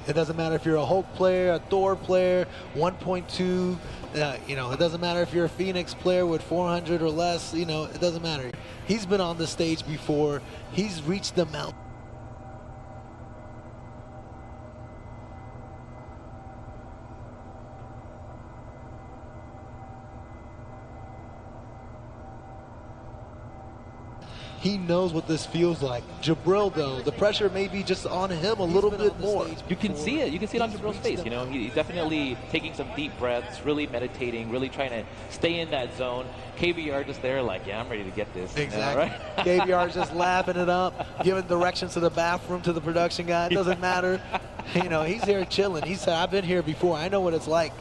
It doesn't matter if you're a Hulk player, a Thor player, 1.2. You know, it doesn't matter if you're a Phoenix player with 400 or less. You know, it doesn't matter. He's been on the stage before. He's reached the mountain. He knows what this feels like. Jabril, though, the pressure may be just on him a little bit more. You can see it. You can see it on Jabril's face. You know, he's definitely taking some deep breaths, really meditating, really trying to stay in that zone. KBR just there like, yeah, I'm ready to get this. Exactly. You know, right? KBR just laughing it up, giving directions to the bathroom to the production guy. It doesn't matter. You know, he's here chilling. He said, I've been here before. I know what it's like.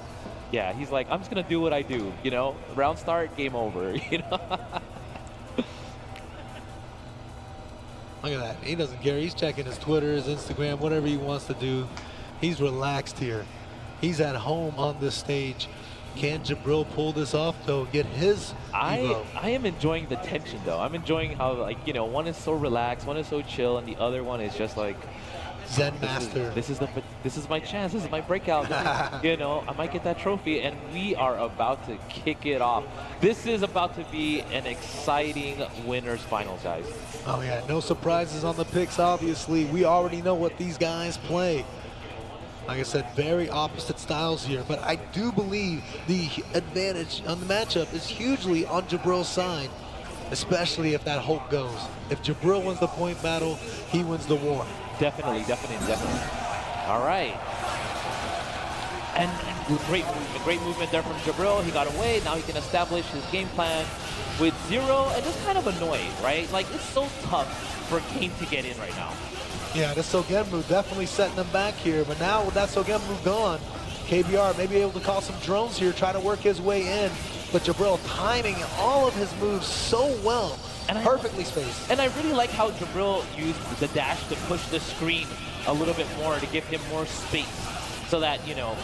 Yeah, he's like, I'm just going to do what I do. You know, round start, game over. You know? Look at that. He doesn't care. He's checking his Twitter, his Instagram, whatever he wants to do. He's relaxed here. He's at home on this stage. Can Jabril pull this off, though? Get his Evo? I am enjoying the tension, though. I'm enjoying how, like, you know, one is so relaxed, one is so chill, and the other one is just like, Zen Master. This is my chance. This is my breakout. You know, I might get that trophy, and we are about to kick it off. This is about to be an exciting winners finals, guys. Oh yeah, no surprises on the picks. Obviously, we already know what these guys play. Like I said, very opposite styles here, but I do believe the advantage on the matchup is hugely on Jabril's side, especially if that Hulk goes. If Jabril wins the point battle, he wins the war. Definitely. All right. And great movement there from Jabril. He got away. Now he can establish his game plan with Zero, and just kind of annoyed, right? Like, it's so tough for Kane to get in right now. Yeah, this Sogenmu definitely setting them back here, but now with that Sogenmu gone, KBR may be able to call some drones here, try to work his way in, but Jabril timing all of his moves so well. And perfectly spaced. And I really like how Jabril used the dash to push the screen a little bit more to give him more space so that, you know,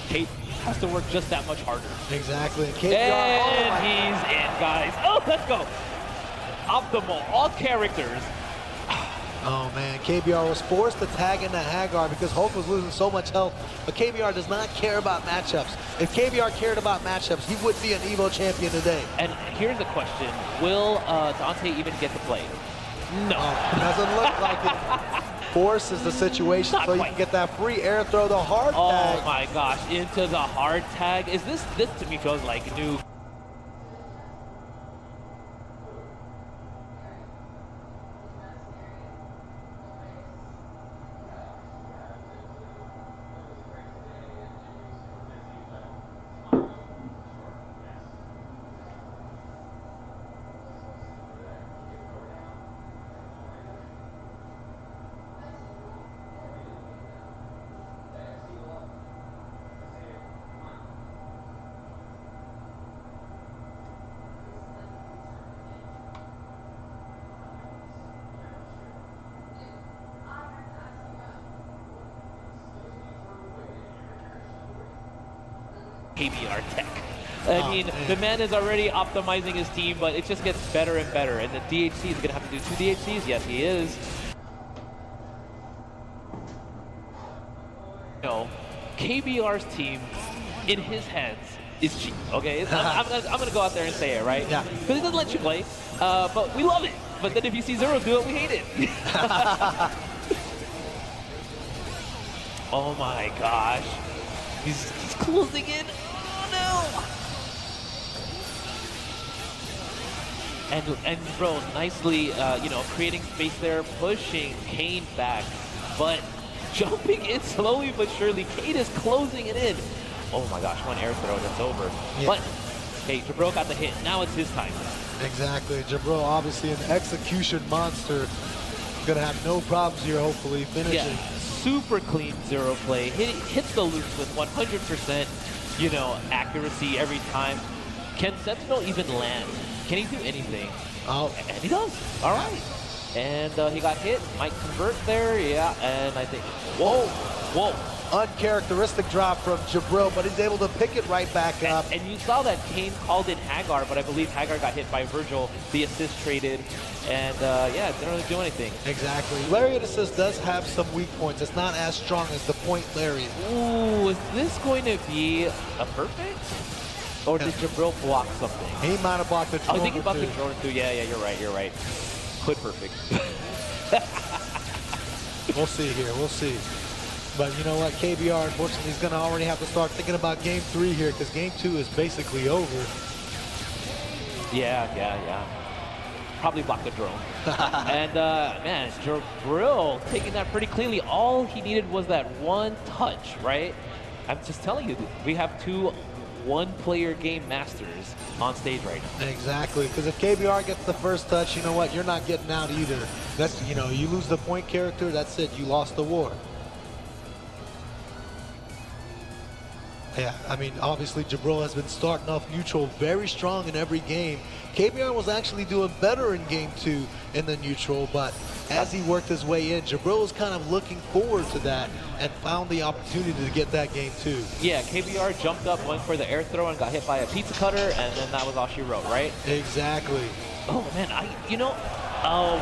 Kate has to work just that much harder. Exactly. And he's in, guys. Oh, let's go. Optimal, all characters. Oh man, KBR was forced to tag into Hagar because Hulk was losing so much health, but KBR does not care about matchups. If KBR cared about matchups, he would be an Evo champion today. And here's the question, will Dante even get to play? No. Doesn't look like it. Forces the situation so you can get that free air throw, the hard tag. Oh my gosh, into the hard tag. Is this to me feels like new. KBR tech. I mean, the man is already optimizing his team, but it just gets better and better. And the DHC is going to have to do 2 DHCs. Yes, he is. No, KBR's team in his hands is cheap. Okay, I'm gonna go out there and say it, right? Yeah. Because it doesn't let you play, but we love it. But then if you see Zero do it, we hate it. Oh my gosh, he's closing in. Oh no! And bro, nicely, you know, creating space there, pushing Kane back, but jumping in slowly but surely. Kane is closing it in. Oh my gosh, one air throw and it's over. Yeah. But hey, Jabril got the hit. Now it's his time. Exactly. Jabril, obviously an execution monster. Gonna have no problems here, hopefully, finishing. Yeah, super clean Zero play. Hits the loops with 100%, you know, accuracy every time. Can Sentinel even land? Can he do anything? Oh. And he does. All right. And he got hit. Might convert there. Yeah, and I think, whoa. uncharacteristic drop from Jabril, but he's able to pick it right back up. And you saw that Kane called in Hagar, but I believe Hagar got hit by Virgil. The assist traded, and yeah, it didn't really do anything. Exactly. Lariat assist does have some weak points. It's not as strong as the point Lariat. Ooh, is this going to be a perfect? Or did Jabril block something? He might have blocked the drone. I think he blocked the drone too. Yeah, you're right. Quit perfect. We'll see here, we'll see. But you know what, KBR, unfortunately, is going to already have to start thinking about game 3 here, because game 2 is basically over. Yeah. Probably blocked the drone. And man, Jabril taking that pretty cleanly. All he needed was that one touch, right? I'm just telling you, we have 2 one-player game masters on stage right now. Exactly, because if KBR gets the first touch, you know what, you're not getting out either. That's, you know, you lose the point character, that's it, you lost the war. Yeah, I mean, obviously Jabril has been starting off neutral very strong in every game. KBR was actually doing better in game 2 in the neutral, but as he worked his way in, Jabril was kind of looking forward to that and found the opportunity to get that game 2. Yeah, KBR jumped up, went for the air throw, and got hit by a pizza cutter, and then that was all she wrote, right? Exactly. Oh man, oh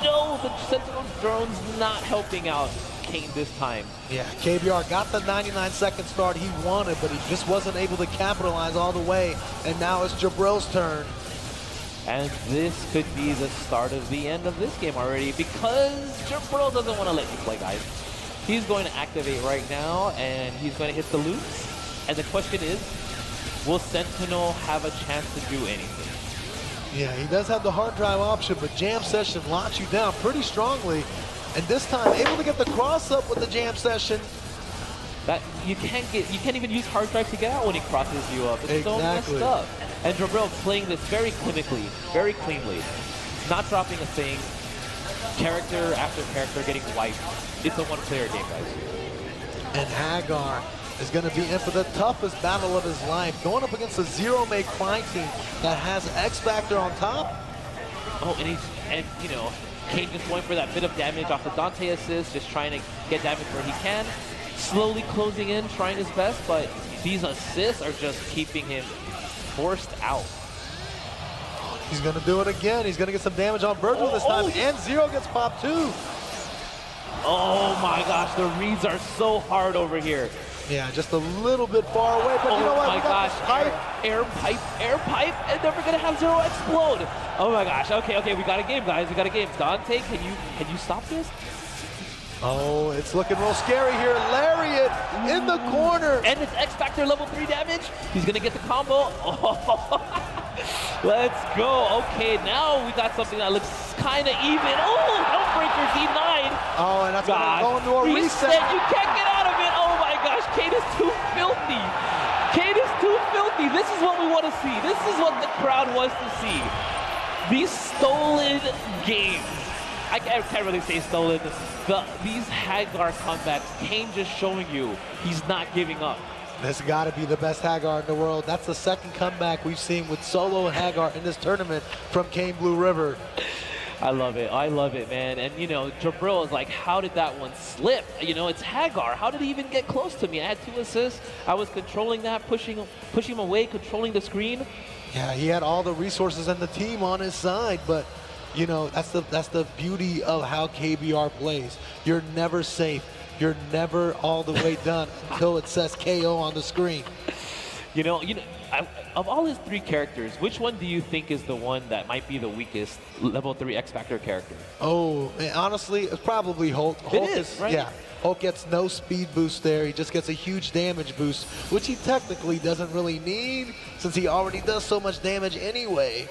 no, the Sentinel drone's not helping out Kane this time. Yeah, KBR got the 99-second start he wanted, but he just wasn't able to capitalize all the way, and now it's Jabril's turn. And this could be the start of the end of this game already, because Jabril doesn't want to let you play, guys. He's going to activate right now, and he's going to hit the loops. And the question is, will Sentinel have a chance to do anything? Yeah, he does have the hard drive option, but Jam Session locks you down pretty strongly. And this time, able to get the cross up with the Jam Session. That you can't even use hard drive to get out when he crosses you up. It's so messed up. And Jabril playing this very clinically, very cleanly, not dropping a thing. Character after character getting wiped. It's a one-player game, guys. And Hagar is going to be in for the toughest battle of his life, going up against a zero-make Klein team that has X Factor on top. Oh, and you know, Kane just going for that bit of damage off the Dante assist, just trying to get damage where he can. Slowly closing in, trying his best, but these assists are just keeping him forced out. He's going to do it again. He's going to get some damage on Virgil this time, and Zero gets popped too. Oh my gosh, the reads are so hard over here. Yeah, just a little bit far away, but you know what? Oh my gosh, air pipe, and then we're gonna have Zero explode. Oh my gosh, okay, we got a game, guys, we got a game. Dante, can you stop this? Oh, it's looking real scary here. Lariat in the corner. And it's X Factor level 3 damage. He's gonna get the combo. Oh. Let's go. Okay, now we got something that looks kind of even. Oh, Hellbreaker D9. Oh, and that's gonna go into a reset. You can't get out of it. Oh my gosh, Kane is too filthy. Kane is too filthy. This is what we want to see. This is what the crowd wants to see. These stolen games. I can't really say stolen. These Hagar comebacks, Kane just showing you he's not giving up. This has got to be the best Hagar in the world. That's the second comeback we've seen with solo Hagar in this tournament from Kane Blue River. I love it, man. And you know, Jabril is like, how did that one slip? You know, it's Hagar. How did he even get close to me? I had 2 assists. I was controlling that, pushing him away, controlling the screen. Yeah, he had all the resources and the team on his side, but you know, that's the beauty of how KBR plays. You're never safe. You're never all the way done until it says KO on the screen. You know, of all his 3 characters, which one do you think is the one that might be the weakest level 3 X Factor character? Oh, man, honestly, it's probably Hulk. It is, right? Yeah, Hulk gets no speed boost there. He just gets a huge damage boost, which he technically doesn't really need since he already does so much damage anyway.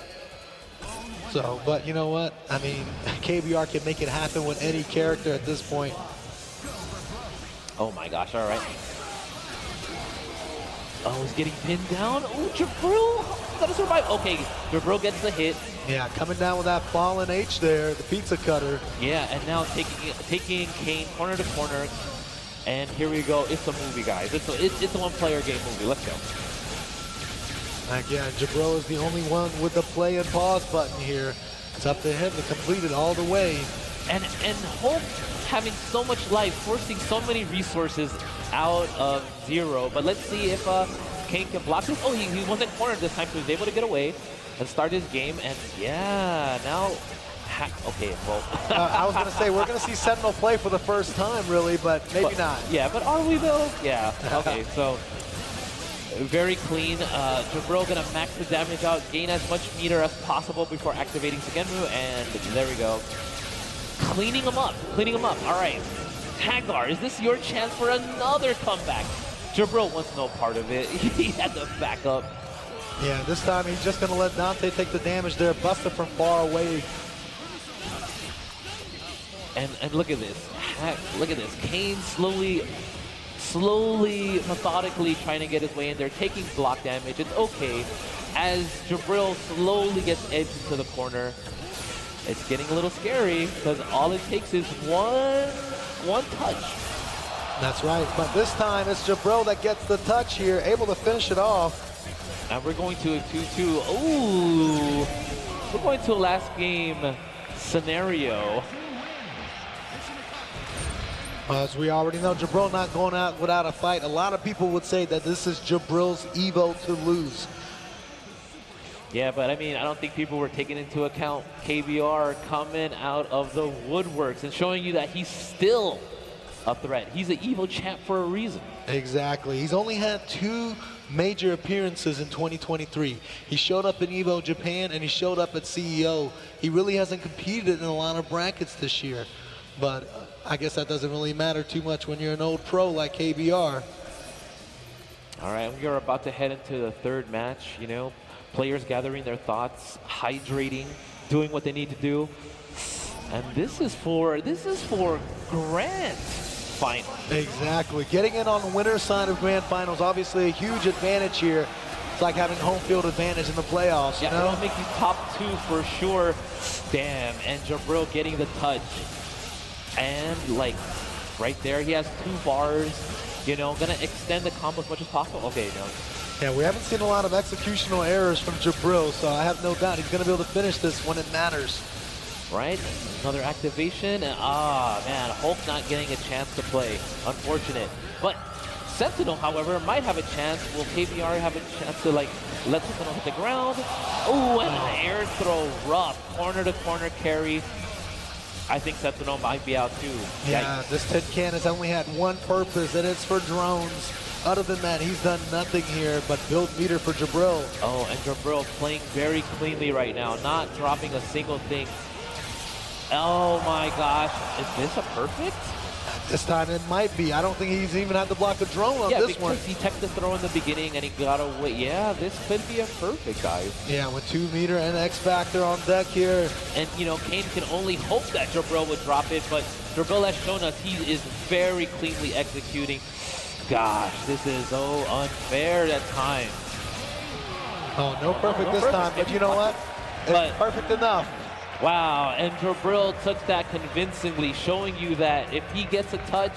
So, but you know what? I mean, KBR can make it happen with any character at this point. Oh my gosh, all right. Oh, he's getting pinned down. Oh, Jabril, gotta survive. Okay, Jabril gets the hit. Yeah, coming down with that fallen H there, the pizza cutter. Yeah, and now taking Kane corner to corner. And here we go. It's a movie, guys. It's a one-player game movie. Let's go. Again, Jabril is the only one with the play and pause button here. It's up to him to complete it all the way. And Hulk having so much life, forcing so many resources out of Zero. But let's see if Kane can block this. Oh, he wasn't cornered this time, so he was able to get away and start his game. And yeah, now, okay, well. I was going to say, we're going to see Sentinel play for the first time, really, but maybe not. Yeah, but are we though? Yeah, okay, so very clean. Jabril going to max the damage out, gain as much meter as possible before activating Sugenmu, and there we go. Cleaning him up, all right. Hagar, is this your chance for another comeback? Jabril wants no part of it. He had to back up. Yeah, this time he's just going to let Dante take the damage there, bust it from far away. And look at this. Look at this. Kane slowly, methodically trying to get his way in there, taking block damage. It's okay. As Jabril slowly gets edged into the corner, it's getting a little scary because all it takes is one touch. That's right, but this time it's Jabril that gets the touch here, able to finish it off. And we're going to a 2-2. Ooh, we're going to a last game scenario. As we already know, Jabril not going out without a fight. A lot of people would say that this is Jabril's Evo to lose. Yeah, but I mean, I don't think people were taking into account KBR coming out of the woodworks and showing you that he's still a threat. He's an Evo champ for a reason. Exactly. He's only had 2 major appearances in 2023. He showed up in Evo Japan and he showed up at CEO. He really hasn't competed in a lot of brackets this year, but I guess that doesn't really matter too much when you're an old pro like KBR. All right, we are about to head into the third match, you know, players gathering their thoughts, hydrating, doing what they need to do. And this is for grand final. Exactly. Getting in on the winner's side of grand finals, obviously a huge advantage here. It's like having home field advantage in the playoffs, you know? It'll make you top 2 for sure. Damn, and Jabril getting the touch. And like right there, he has 2 bars, you know, gonna extend the combo as much as possible. Okay, no. Yeah, we haven't seen a lot of executional errors from Jabril, so I have no doubt he's gonna be able to finish this when it matters. Right, another activation, and man, Hulk not getting a chance to play, unfortunate. But Sentinel, however, might have a chance. Will KBR have a chance to like let Sentinel hit the ground? Oh, and an air throw, rough, corner to corner carry. I think Sentinel might be out too. Yeah, this tin can has only had one purpose, and it's for drones. Other than that, he's done nothing here but build meter for Jabril. Oh, and Jabril playing very cleanly right now, not dropping a single thing. Oh my gosh, is this a perfect? This time it might be. I don't think he's even had to block a drone on this one. Yeah, because he teched the throw in the beginning and he got away. Yeah, this could be a perfect, guys. Yeah, with 2 meter and X Factor on deck here. And, you know, Kane can only hope that Jabril would drop it, but Jabril has shown us he is very cleanly executing. Gosh, this is so unfair at times. Oh, no perfect this time, but you know what? It's perfect enough. Wow, and Jabril took that convincingly, showing you that if he gets a touch,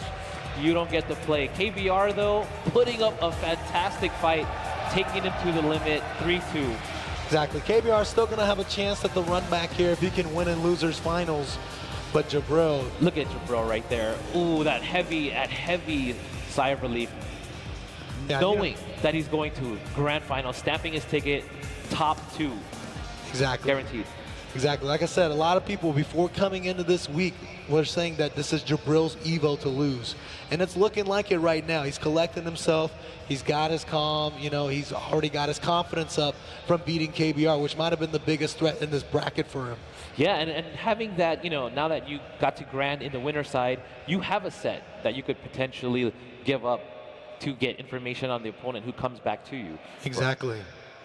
you don't get to play. KBR, though, putting up a fantastic fight, taking him to the limit, 3-2. Exactly. KBR is still going to have a chance at the run back here if he can win in losers finals. But Jabril. Look at Jabril right there. Ooh, that heavy sigh of relief. Yeah, knowing that he's going to grand final, stamping his ticket, top 2. Exactly. Guaranteed. Exactly. Like I said, a lot of people before coming into this week were saying that this is Jabril's Evo to lose. And it's looking like it right now. He's collecting himself. He's got his calm. You know, he's already got his confidence up from beating KBR, which might have been the biggest threat in this bracket for him. Yeah, and having that, you know, now that you got to grand in the winner side, you have a set that you could potentially give up to get information on the opponent who comes back to you. Exactly.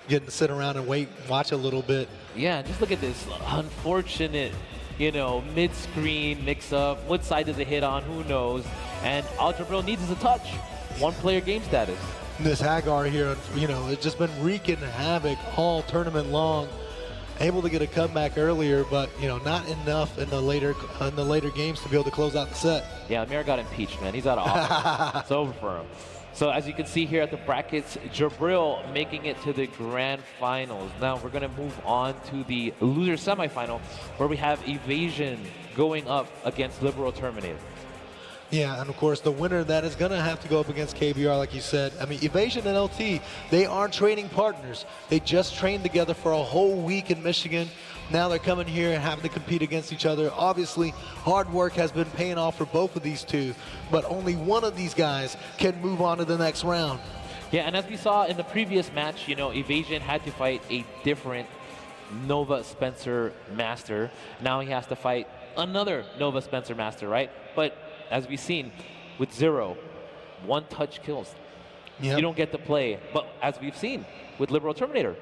Getting to sit around and wait, watch a little bit. Yeah, just look at this unfortunate, you know, mid-screen mix-up. What side does it hit on? Who knows? And all Jabril needs is a touch. 1-player game status. This Hagar here, you know, it's just been wreaking havoc all tournament long. able to get a comeback earlier, but not enough in the later games to be able to close out the set. Yeah, Amir got impeached, man. He's out of office. It's over for him. So as you can see here at the brackets, Jabril making it to the grand finals. Now we're going to move on to the loser semifinal, where we have Evasion going up against Liberal Terminator. Yeah, and of course the winner that is going to have to go up against KBR, like you said. I mean, Evasion and LT, they aren't training partners. They just trained together for a whole week in Michigan. Now they're coming here and having to compete against each other. Obviously, hard work has been paying off for both of these two, but only one of these guys can move on to the next round. Yeah, and as we saw in the previous match, Evasion had to fight a different Nova Spencer Master. Now he has to fight another Nova Spencer Master, right? But as we've seen, with Zero, one-touch kills. Yep. You don't get to play. But as we've seen with Liberal Terminator,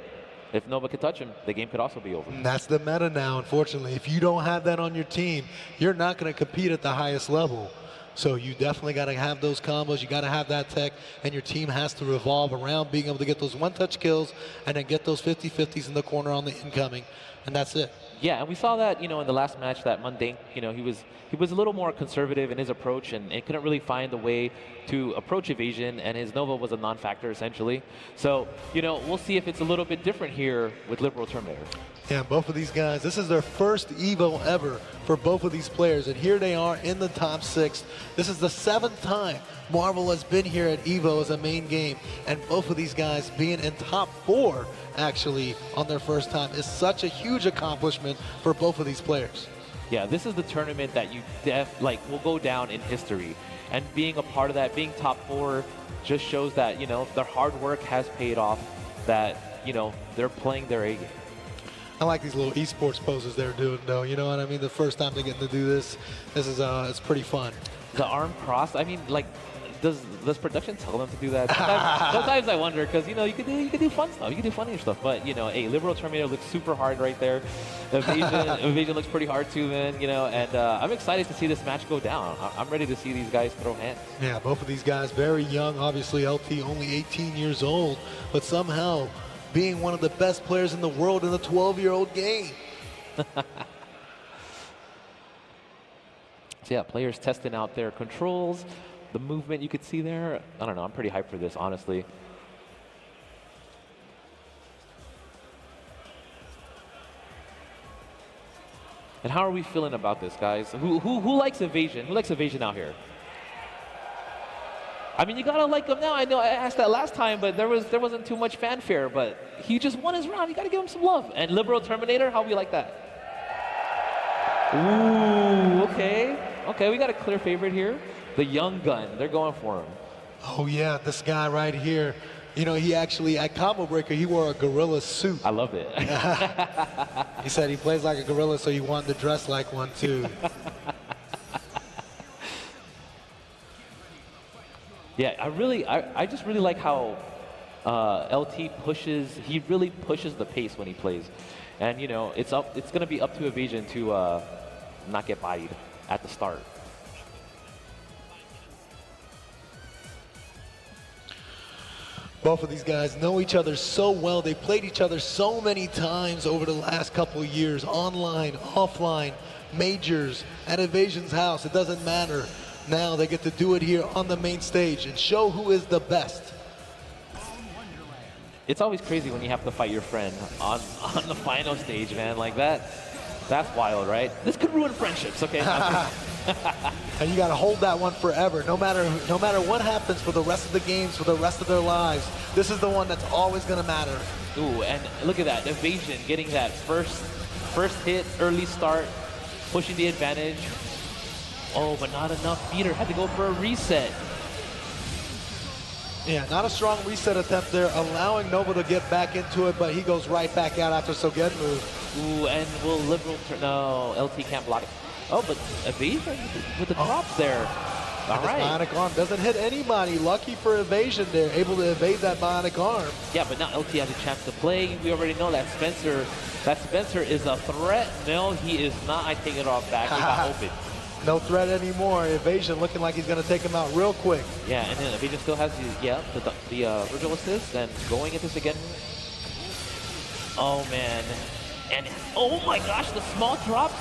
if Nova could touch him, the game could also be over. And that's the meta now, unfortunately. If you don't have that on your team, you're not going to compete at the highest level. So you definitely got to have those combos. You got to have that tech, and your team has to revolve around being able to get those one-touch kills and then get those 50-50s in the corner on the incoming, and that's it. Yeah, and we saw that, in the last match that Mundane, he was a little more conservative in his approach and couldn't really find a way to approach Evasion, and his Nova was a non-factor essentially. So, we'll see if it's a little bit different here with Liberal Terminator. Yeah, both of these guys, this is their first EVO ever for both of these players, and here they are in the top 6. This is the 7th time Marvel has been here at EVO as a main game, and both of these guys being in top 4 actually on their first time is such a huge accomplishment for both of these players. Yeah, this is the tournament that you will go down in history, and being a part of that, being top 4, just shows that their hard work has paid off. That they're playing their A game. I like these little esports poses they're doing, though. You know what I mean? The first time they're getting to do this, is it's pretty fun. The arm cross. I mean, does production tell them to do that? Sometimes I wonder, because you could do fun stuff, you could do funnier stuff. But a Liberal Terminator looks super hard right there. Evasion looks pretty hard too, man. And I'm excited to see this match go down. I'm ready to see these guys throw hands. Yeah, both of these guys very young. Obviously, LT only 18 years old, but somehow being one of the best players in the world in the 12-year-old game. So yeah, players testing out their controls, the movement you could see there. I don't know, I'm pretty hyped for this, honestly. And how are we feeling about this, guys? Who likes Evasion? Who likes Evasion out here? I mean, you gotta like him now. I know I asked that last time, but there wasn't too much fanfare. But he just won his round. You gotta give him some love. And Liberal Terminator, how we like that? Ooh, okay. We got a clear favorite here. The young gun. They're going for him. Oh yeah, this guy right here. He actually at Combo Breaker he wore a gorilla suit. I love it. He said he plays like a gorilla, so he wanted to dress like one too. Yeah, I just really like how LT pushes. He really pushes the pace when he plays, and it's going to be up to Evasion to not get bodied at the start. Both of these guys know each other so well. They played each other so many times over the last couple of years, online, offline, majors, at Evasion's house. It doesn't matter. Now they get to do it here on the main stage and show who is the best. It's always crazy when you have to fight your friend on the final stage, man. Like that's wild, right? This could ruin friendships, okay? And you got to hold that one forever, no matter what happens for the rest of the games, for the rest of their lives. This is the one that's always going to matter. Ooh, and look at that, Evasion getting that first hit, early start, pushing the advantage. Oh, but not enough meter. Had to go for a reset. Yeah, not a strong reset attempt there, allowing Nova to get back into it, but he goes right back out after Sogen move. Ooh, and will Liberal turn? No, LT can't block it. Oh, but Evasion with the drops there. All right. Bionic arm doesn't hit anybody. Lucky for Evasion, they're able to evade that bionic arm. Yeah, but now LT has a chance to play. We already know that Spencer is a threat. No, he is not. I take it off back. He got open. No threat anymore. Evasion looking like he's going to take him out real quick. Yeah, and then Evasion still has the Virgil assist, and going into this again. Oh, man. And oh my gosh, the small drops.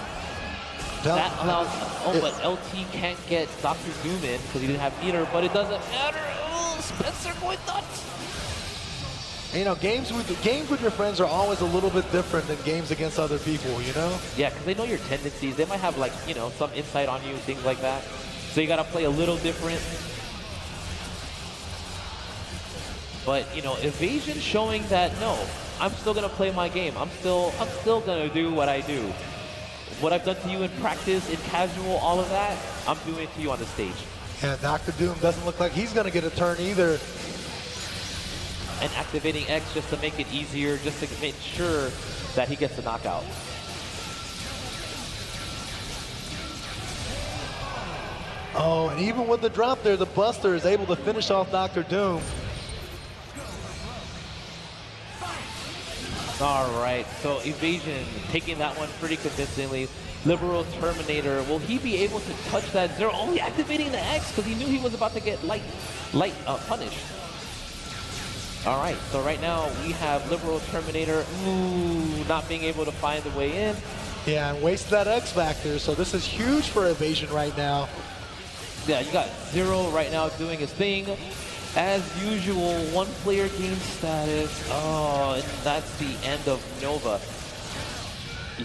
That allows, but LT can't get Dr. Doom in because he didn't have meter, but it doesn't matter. Oh, Spencer going nuts. You know, games with your friends are always a little bit different than games against other people, you know? Yeah, because they know your tendencies. They might have, like, you know, some insight on you, things like that. So you got to play a little different. But, you know, Evasion showing that, no, I'm still going to play my game. I'm still going to do what I do. What I've done to you in practice, in casual, all of that, I'm doing it to you on the stage. Yeah, Dr. Doom doesn't look like he's going to get a turn either. And activating X just to make it easier, just to make sure that he gets the knockout. Oh, and even with the drop there, the Buster is able to finish off Dr. Doom. All right, so Evasion taking that one pretty convincingly. Liberal Terminator, will he be able to touch that zero? Only activating the X because he knew he was about to get light punished. All right, so right now we have Liberal Terminator, not being able to find the way in. Yeah, and wasted that X Factor, so this is huge for Evasion right now. Yeah, you got Zero right now doing his thing. As usual, one-player game status. Oh, and that's the end of Nova.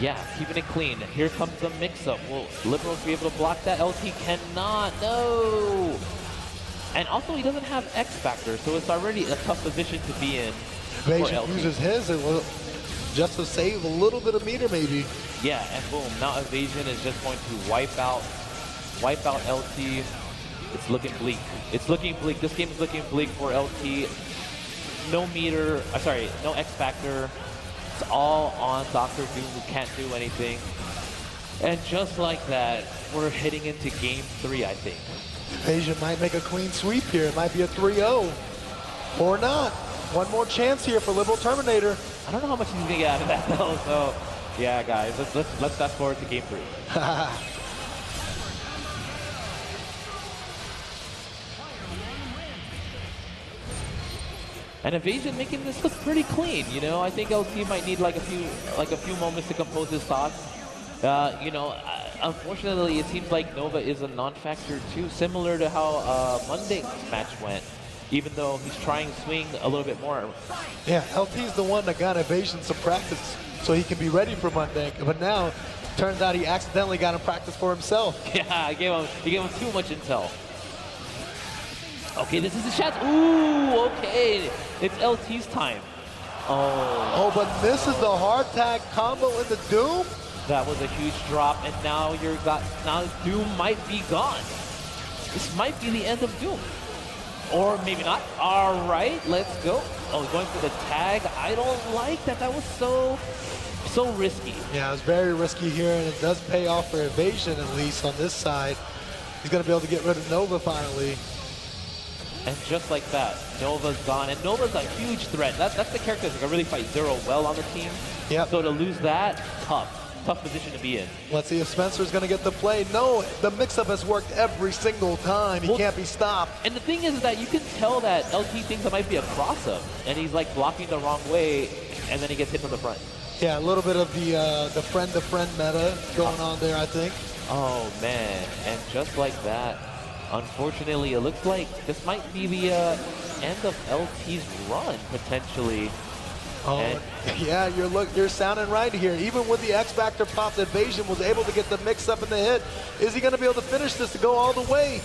Yeah, keeping it clean. Here comes the mix-up. Will Liberals be able to block that? LT cannot, no! And also, he doesn't have X Factor, so it's already a tough position to be in. Evasion uses his just to save a little bit of meter, maybe. Yeah, and boom, now Evasion is just going to wipe out LT. It's looking bleak. It's looking bleak. This game is looking bleak for LT. No meter, no X Factor. It's all on Dr. Doom, who can't do anything. And just like that, we're heading into game 3, I think. Evasion might make a clean sweep here. It might be a 3-0. Or not. One more chance here for Liberal Terminator. I don't know how much he's gonna get out of that though, so yeah guys, let's fast forward to game 3. And Evasion making this look pretty clean, you know. I think LT might need like a few moments to compose his thoughts. You know, unfortunately, it seems like Nova is a non-factor too, similar to how Monday's match went. Even though he's trying to swing a little bit more. Yeah, LT's the one that got Evasion some practice so he can be ready for Monday. But now, turns out he accidentally got him practice for himself. Yeah, he gave him too much intel. Okay, this is the shot. Ooh, okay. It's LT's time. Oh, but this is the hard tag combo in the Doom? That was a huge drop, and now now Doom might be gone. This might be the end of Doom. Or maybe not. All right, let's go. Oh, going for the tag. I don't like that. That was so risky. Yeah, it was very risky here, and it does pay off for Evasion, at least on this side. He's going to be able to get rid of Nova finally. And just like that, Nova's gone. And Nova's a huge threat. That's the character that can really fight Zero well on the team. Yep. So to lose that, tough position to be in. Let's see if Spencer's going to get the play. No, the mix-up has worked every single time. He can't be stopped. And the thing is that you can tell that LT thinks it might be a cross-up, and he's like blocking the wrong way, and then he gets hit from the front. Yeah, a little bit of the friend-to-friend meta going on there, I think. Oh, man. And just like that, unfortunately, it looks like this might be the end of LT's run, potentially. Oh, yeah, you're sounding right here. Even with the X Factor pop, Evasion was able to get the mix-up and the hit. Is he going to be able to finish this to go all the way?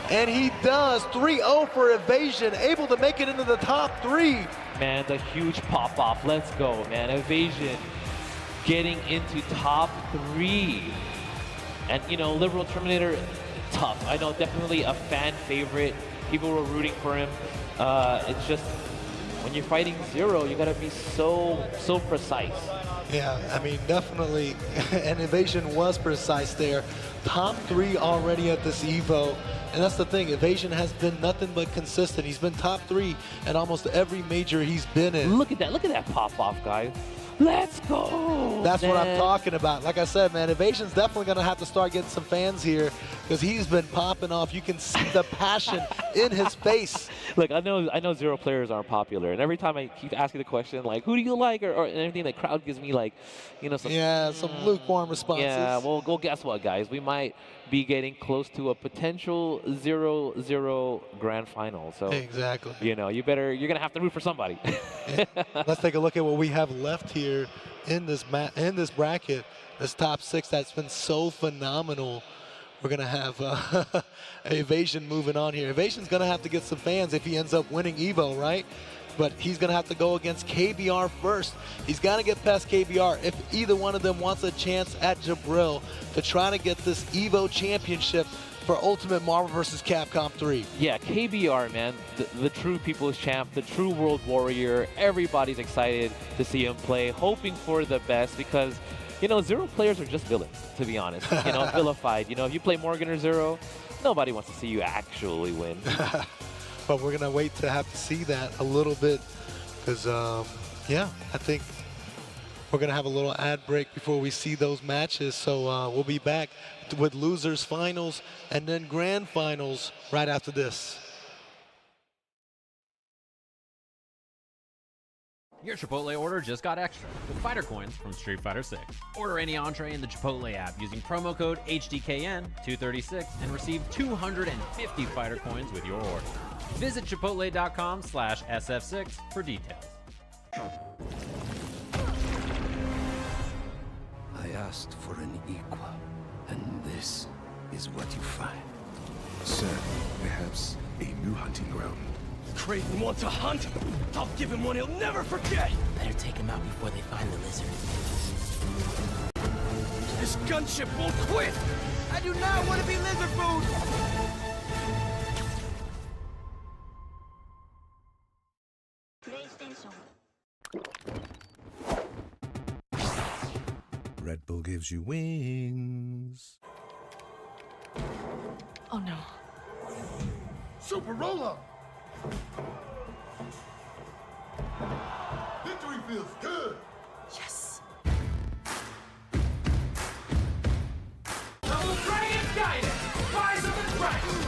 And he does. 3-0 for Evasion, able to make it into the top 3. Man, the huge pop-off. Let's go, man. Evasion getting into top 3. And, you know, Liberal Terminator, tough. I know, definitely a fan favorite. People were rooting for him. It's just, when you're fighting Zero, you gotta be so precise. Yeah, I mean, definitely. And Evasion was precise there. Top 3 already at this Evo. And that's the thing, Evasion has been nothing but consistent. He's been top 3 at almost every major he's been in. Look at that pop-off, guys. Let's go! That's what I'm man. talking about. Like I said, man, Evasion's definitely going to have to start getting some fans here because he's been popping off. You can see the passion in his face. Look, I know Zero players aren't popular, and every time I keep asking the question, like, who do you like, or anything, the crowd gives me, like, you know, some, Some lukewarm responses. yeah, well, guess what, guys? We might be getting close to a potential 0-0 grand final. So, Exactly. you know, you're going to have to root for somebody. Let's take a look at what we have left here in this bracket, this top 6 that's been so phenomenal. We're going to have Evasion moving on here. Evasion's going to have to get some fans if he ends up winning Evo, right? But he's going to have to go against KBR first. He's got to get past KBR if either one of them wants a chance at Jabril to try to get this Evo championship for Ultimate Marvel vs. Capcom 3. Yeah, KBR, man, the true People's Champ, the true World Warrior. Everybody's excited to see him play, hoping for the best because, you know, Zero players are just villains, to be honest. You know, vilified. You know, if you play Morgan or Zero, nobody wants to see you actually win. But we're going to wait to have to see that a little bit because, yeah, I think we're going to have a little ad break before we see those matches. So we'll be back with losers finals and then grand finals right after this. Your Chipotle order just got extra with fighter coins from Street Fighter 6. Order any entree in the Chipotle app using promo code HDKN236 and receive 250 fighter coins with your order. Visit chipotle.com/SF6 for details. I asked for an equal, and this is what you find. Sir, perhaps a new hunting ground. Kraven wants a hunt? I'll give him one he'll never forget! Better take him out before they find the lizard. This gunship won't quit! I do not want to be lizard food! Red Bull gives you wings. Oh no. Super roll-up! Victory feels good! Yes. Double Dragon Guidance! Rise of the Dragon!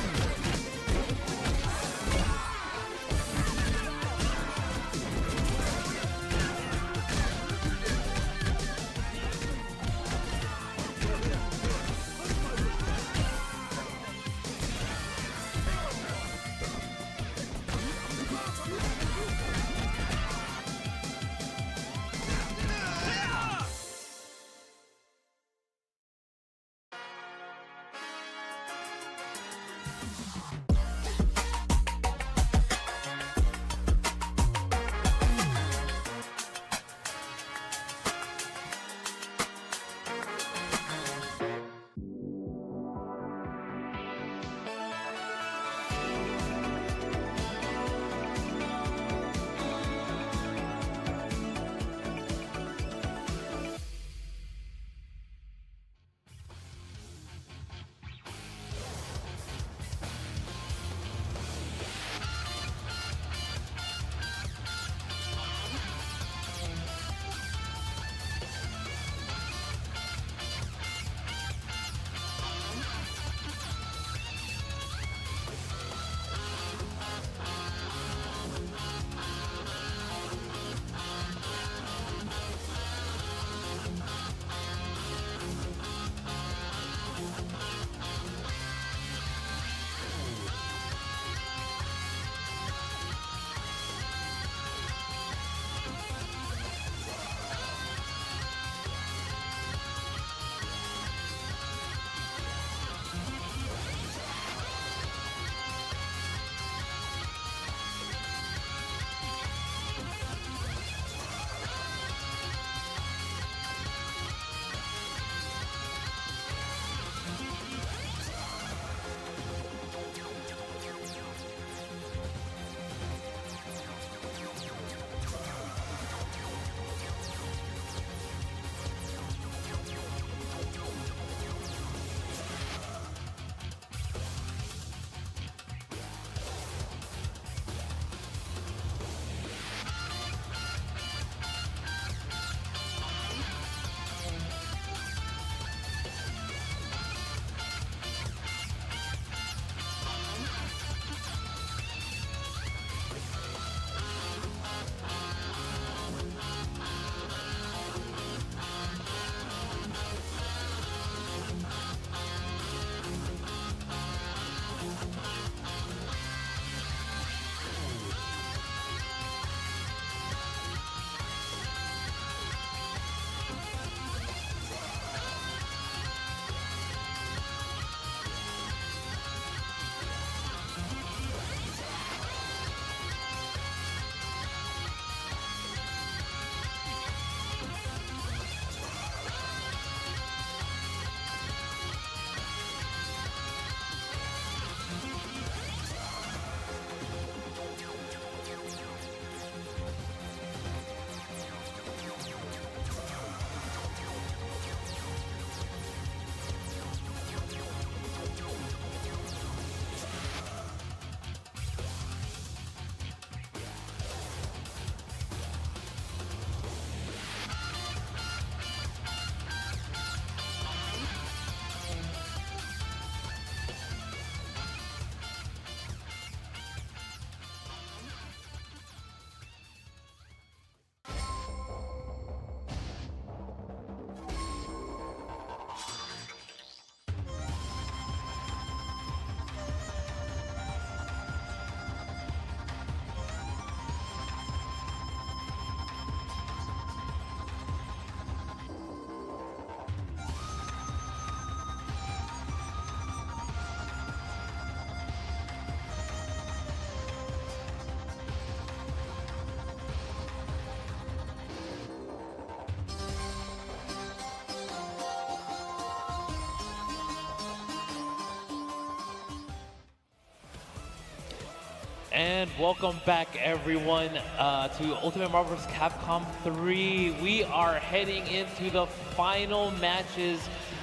And welcome back, everyone, to Ultimate Marvel vs. Capcom 3. We are heading into the final matches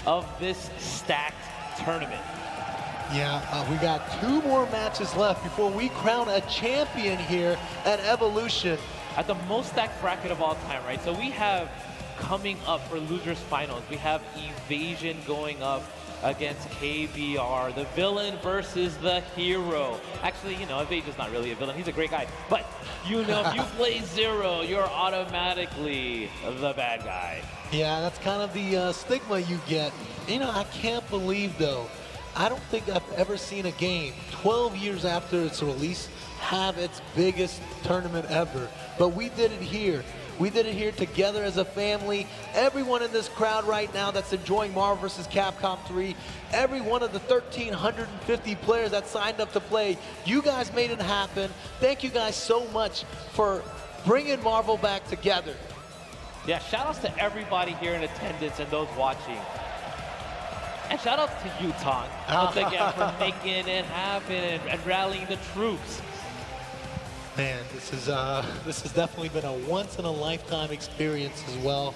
of this stacked tournament. Yeah, we got 2 more matches left before we crown a champion here at Evolution. At the most stacked bracket of all time, right? So we have coming up for losers finals. We have Evasion going up against KBR, the villain versus the hero. Actually, you know, Evasion's not really a villain. He's a great guy. But, you know, if you play Zero, you're automatically the bad guy. Yeah, that's kind of the stigma you get. You know, I can't believe, though, I don't think I've ever seen a game 12 years after its release have its biggest tournament ever. But we did it here. We did it here together as a family. Everyone in this crowd right now that's enjoying Marvel vs. Capcom 3, every one of the 1,350 players that signed up to play, you guys made it happen. Thank you guys so much for bringing Marvel back together. Yeah, shout outs to everybody here in attendance and those watching. And shout out to you, Tong, once again for making it happen and rallying the troops. Man, this has definitely been a once-in-a-lifetime experience as well.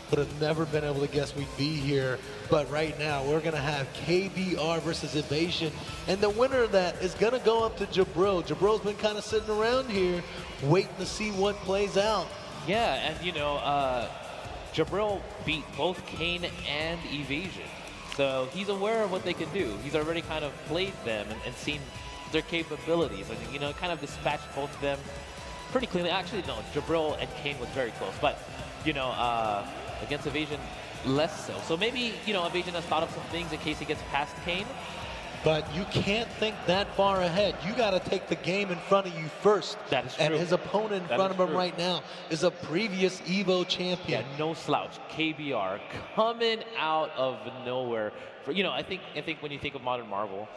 Would have never been able to guess we'd be here. But right now, we're going to have KBR versus Evasion. And the winner of that is going to go up to Jabril. Jabril's been kind of sitting around here waiting to see what plays out. Yeah, and you know, Jabril beat both Kane and Evasion. So he's aware of what they can do. He's already kind of played them and seen their capabilities, and you know, kind of dispatched both of them pretty cleanly. Actually, no, Jabril and Kane was very close, but you know, against Evasion, less so. So maybe, you know, Evasion has thought of some things in case he gets past Kane. But you can't think that far ahead. You got to take the game in front of you first. That is true. And his opponent in front of him right now is a previous EVO champion. Yeah, no slouch. KBR coming out of nowhere. You know, I think when you think of modern Marvel,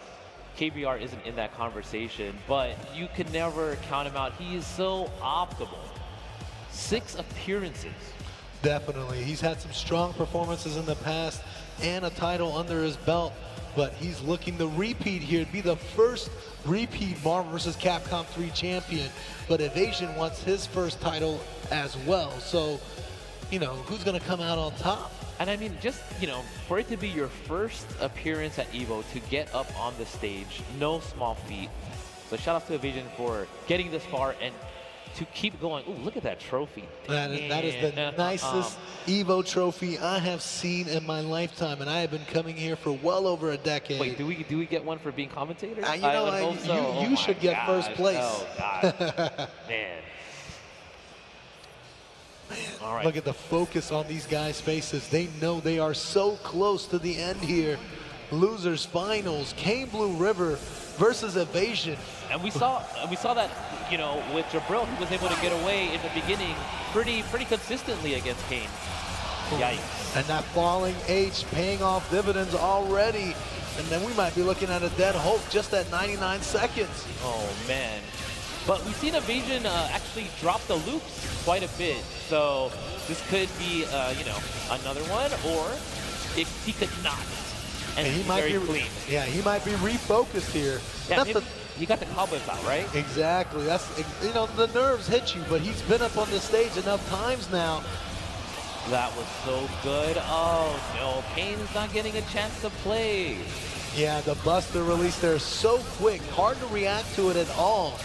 KBR isn't in that conversation, but you can never count him out. He is so optimal. 6 appearances. Definitely. He's had some strong performances in the past and a title under his belt, but he's looking to repeat here, to be the first repeat Marvel vs. Capcom 3 champion. But Evasion wants his first title as well. So, you know, who's going to come out on top? And I mean, just, you know, for it to be your first appearance at EVO, to get up on the stage, no small feat. So shout out to Evasion for getting this far and to keep going. Ooh, look at that trophy. That is the nicest EVO trophy I have seen in my lifetime, and I have been coming here for well over a decade. Wait, do we get one for being commentator? You know, you should get first place. Oh, God. Man. All right. Look at the focus on these guys' faces. They know they are so close to the end here. Losers finals, Kane Blue River versus Evasion. And we saw that, you know, with Jabril, he was able to get away in the beginning pretty consistently against Kane. Yikes. And that falling H paying off dividends already. And then we might be looking at a dead Hulk just at 99 seconds. Oh, man. But we've seen Evasion actually drop the loops quite a bit. So this could be, you know, another one, or if he could not. And he might be clean. Yeah, he might be refocused here. Yeah, he got the cobwebs out, right? Exactly. That's, you know, the nerves hit you, but he's been up on the stage enough times now. That was so good. Oh no, Kane's not getting a chance to play. Yeah, the Buster release there so quick, hard to react to it at all.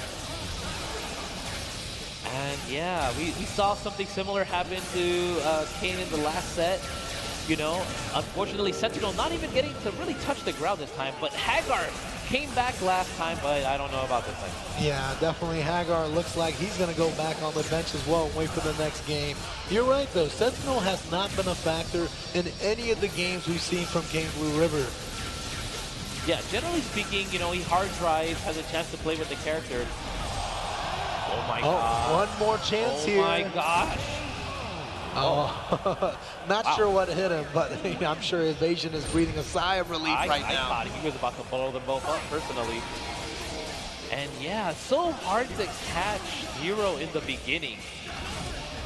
And yeah, we saw something similar happen to Kane in the last set. You know, unfortunately, Sentinel not even getting to really touch the ground this time, but Hagar came back last time, but I don't know about this time. Yeah, definitely Hagar looks like he's going to go back on the bench as well and wait for the next game. You're right, though. Sentinel has not been a factor in any of the games we've seen from Kane Blue River. Yeah, generally speaking, you know, he hard drives, has a chance to play with the character. Oh my god. One more chance here. Oh my gosh. Oh, not sure what hit him, but I'm sure Evasion is breathing a sigh of relief right now. I thought he was about to blow them both up, personally. And yeah, so hard to catch Hero in the beginning.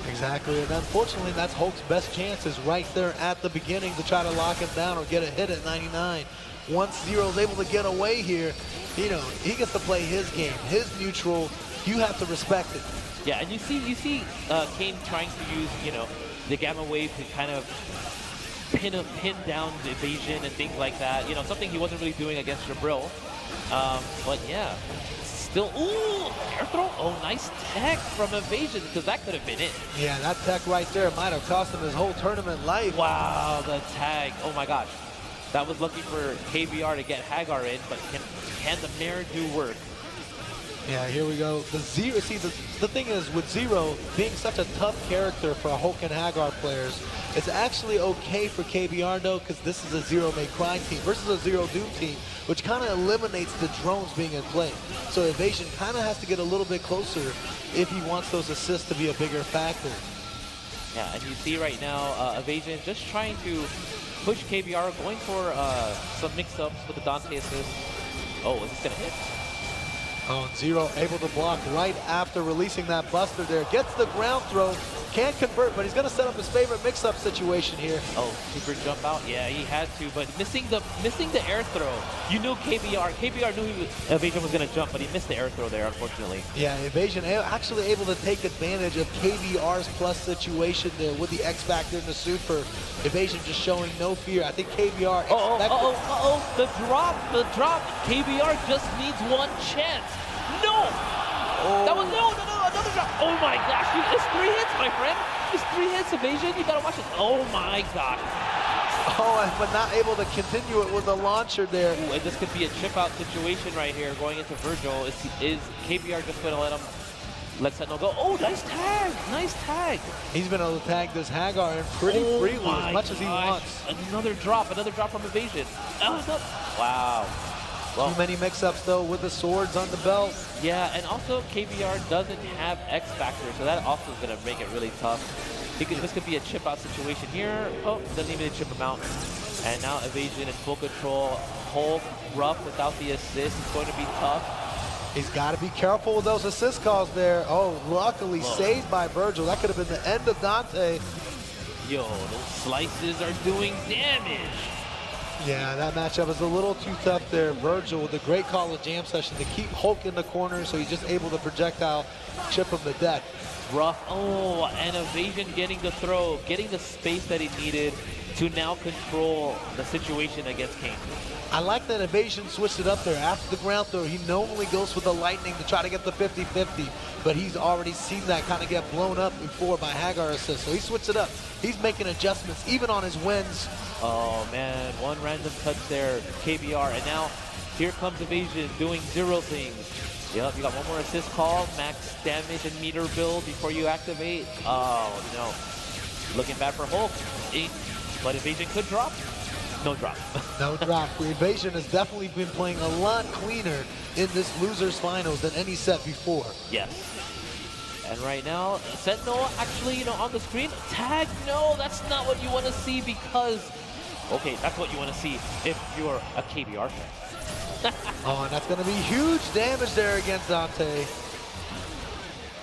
Exactly, and unfortunately, that's Hulk's best chance is right there at the beginning to try to lock him down or get a hit at 99. once Zero's able to get away here, you know, he gets to play his game, his neutral. You have to respect it. Yeah, and you see Kane trying to use, you know, the Gamma Wave to kind of pin down the evasion and things like that. You know, something he wasn't really doing against Jabril. But yeah, still, ooh, air throw. Oh, nice tech from evasion, because that could have been it. Yeah, that tech right there might have cost him his whole tournament life. Wow, the tag. Oh my gosh. That was lucky for KBR to get Hagar in, but can the Mare do work? Yeah, here we go. The Zero, see, the thing is, with Zero being such a tough character for Hulk and Hagar players, it's actually okay for KBR though, because this is a Zero May Cry team versus a Zero Doom team, which kind of eliminates the drones being in play. So evasion kind of has to get a little bit closer if he wants those assists to be a bigger factor. Yeah, and you see right now, evasion just trying to push KBR, going for some mix-ups with the Dante assist. Oh, is this gonna hit? Oh, and Zero able to block right after releasing that buster there. Gets the ground throw, can't convert, but he's gonna set up his favorite mix-up situation here. Oh, super jump out. Yeah, he had to, but missing the air throw. You knew KBR knew evasion was gonna jump, but he missed the air throw there, unfortunately. Yeah, evasion actually able to take advantage of KBR's plus situation there with the X Factor in the super. Evasion just showing no fear. I think KBR the drop. KBR just needs one chance. No! Oh. That was, no, another drop. Oh my gosh, it's 3 hits, my friend. It's 3 hits, evasion. You gotta watch it. Oh my gosh. Oh, but not able to continue it with the launcher there. Ooh, and this could be a chip out situation right here going into Virgil. Is KBR just gonna let Sentinel go? Oh, nice tag, nice tag. He's been able to tag this Hagar in pretty freely as much as he wants. Another drop from evasion. Oh, no. Wow. Well, too many mix-ups though with the swords on the belt. Yeah, and also KBR doesn't have X Factor, so that also is gonna make it really tough. This could be a chip out situation here. Oh, doesn't even chip him out. And now evasion in full control. Hulk rough without the assist. It's going to be tough. He's got to be careful with those assist calls there. Oh, luckily saved by Virgil. That could have been the end of Dante. Yo, those slices are doing damage. Yeah, that matchup is a little too tough there. Virgil with a great call of jam session to keep Hulk in the corner, so he's just able to projectile chip him to death. Rough. Oh, and evasion getting the throw, getting the space that he needed to now control the situation against Kane. I like that evasion switched it up there. After the ground throw, he normally goes for the lightning to try to get the 50-50, but he's already seen that kind of get blown up before by Hagar assist, so he switched it up. He's making adjustments even on his wins. Oh man, one random touch there, KBR, and now here comes evasion doing Zero things. Yep, you got one more assist call, max damage and meter build before you activate. Oh no, looking bad for Hulk, but evasion could drop. No drop. No drop. Evasion has definitely been playing a lot cleaner in this losers finals than any set before. Yes. And right now, Sentinel actually, you know, on the screen, tag, no, that's not what you want to see because, okay, that's what you want to see if you're a KBR fan. Oh, and that's going to be huge damage there against Dante.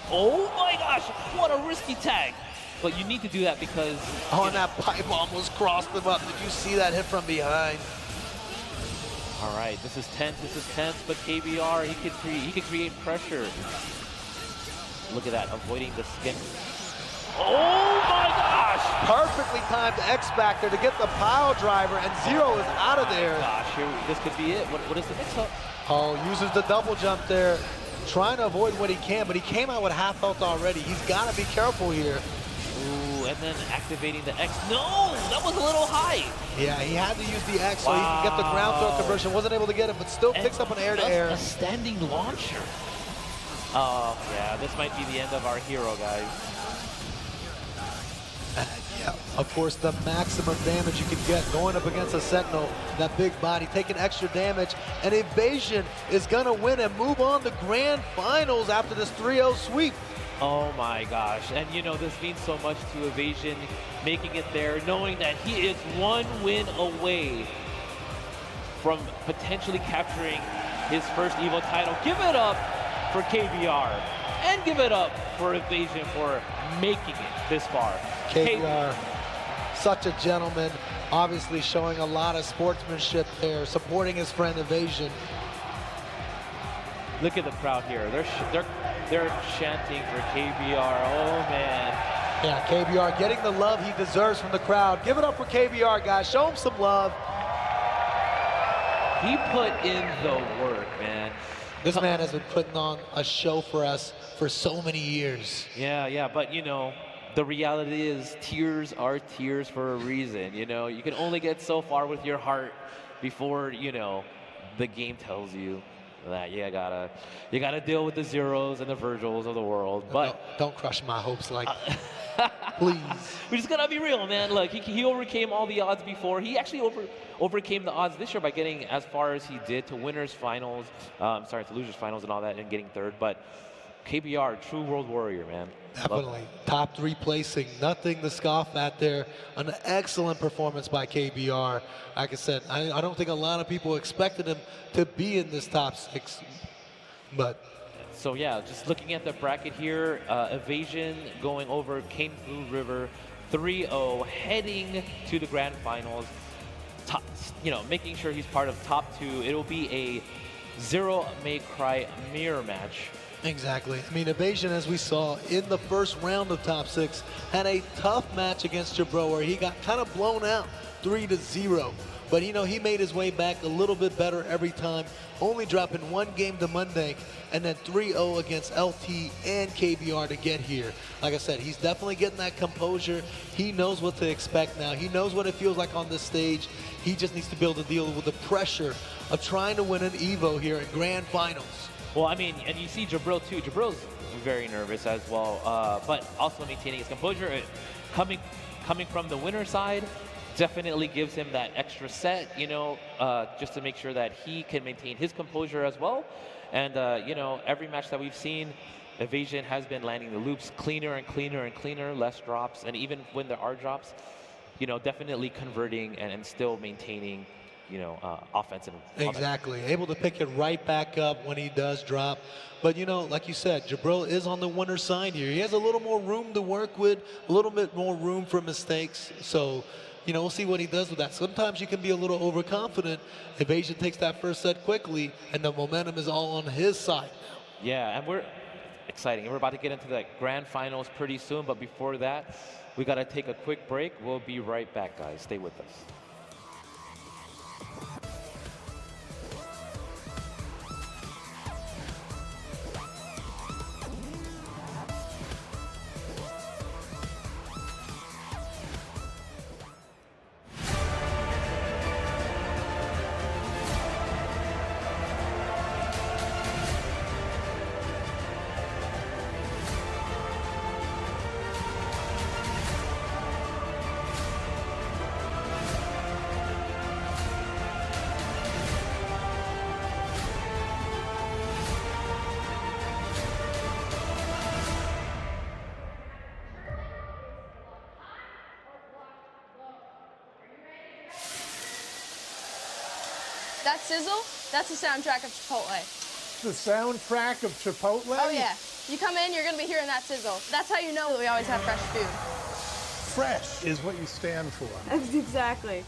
Oh my gosh, what a risky tag. But you need to do that because... Oh, and that pipe almost crossed him up. Did you see that hit from behind? All right, this is tense, but KBR, he can create pressure. Look at that, avoiding the skin. Oh my gosh! Perfectly timed X Factor to get the pile driver, and Zero is out of there. Oh gosh, this could be it. What is the mix-up? Oh, uses the double jump there, trying to avoid what he can, but he came out with half health already. He's got to be careful here. Ooh, and then activating the X. No, that was a little high. Yeah, he had to use the X so he can get the ground throw conversion. Wasn't able to get it, but still picks up an air-to-air. A standing launcher. Oh, yeah, this might be the end of our hero, guys. Yeah, of course, the maximum damage you can get going up against a Sentinel, that big body, taking extra damage, and Evasion is going to win and move on to Grand Finals after this 3-0 sweep. Oh my gosh, and you know, this means so much to Evasion, making it there, knowing that he is one win away from potentially capturing his first EVO title. Give it up for KBR, and give it up for Evasion for making it this far. KBR, such a gentleman, Obviously showing a lot of sportsmanship there, supporting his friend Evasion. Look at the crowd here. They're chanting for KBR. Oh man. Yeah, KBR getting the love he deserves from the crowd. Give it up for KBR, guys. Show him some love. He put in the work, man. This man has been putting on a show for us for so many years. Yeah, but you know, the reality is tears are tears for a reason. You know, you can only get so far with your heart before, you know, the game tells you that you gotta deal with the Zeros and the Virgils of the world. But don't crush my hopes like please. We just gotta be real, man. Look, he overcame all the odds before. He actually overcame the odds this year by getting as far as he did to winners finals, to losers finals and all that, and getting third. But KBR, true world warrior, man. Definitely. Top 3 placing, nothing to scoff at there. An excellent performance by KBR. Like I said, I don't think a lot of people expected him to be in this top 6, but. So yeah, just looking at the bracket here, Evasion going over Cane Blue River 3-0, heading to the grand finals. Top, you know, making sure he's part of top 2. It'll be a Zero May Cry mirror match. Exactly. I mean, Evasion, as we saw in the first round of top 6, had a tough match against Jabro where he got kind of blown out 3-0. But, you know, he made his way back a little bit better every time, only dropping 1 game to Monday and then 3-0 against LT and KBR to get here. Like I said, he's definitely getting that composure. He knows what to expect now. He knows what it feels like on this stage. He just needs to be able to deal with the pressure of trying to win an EVO here in grand finals. Well, I mean, and you see Jabril too. Jabril's very nervous as well, but also maintaining his composure. Coming from the winner side, definitely gives him that extra set, you know, just to make sure that he can maintain his composure as well. And, you know, every match that we've seen, Evasion has been landing the loops cleaner and cleaner and cleaner, less drops. And even when there are drops, you know, definitely converting and still maintaining, you know, offensive. Exactly. Able to pick it right back up when he does drop. But, you know, like you said, Jabril is on the winner's side here. He has a little more room to work with, a little bit more room for mistakes. So, you know, we'll see what he does with that. Sometimes you can be a little overconfident. Evasion takes that first set quickly, and the momentum is all on his side now. Yeah, and we're exciting. We're about to get into the grand finals pretty soon, but before that, we got to take a quick break. We'll be right back, guys. Stay with us. That sizzle, that's the soundtrack of Chipotle. The soundtrack of Chipotle? Oh yeah. You come in, you're gonna be hearing that sizzle. That's how you know that we always have fresh food. Fresh is what you stand for. Exactly.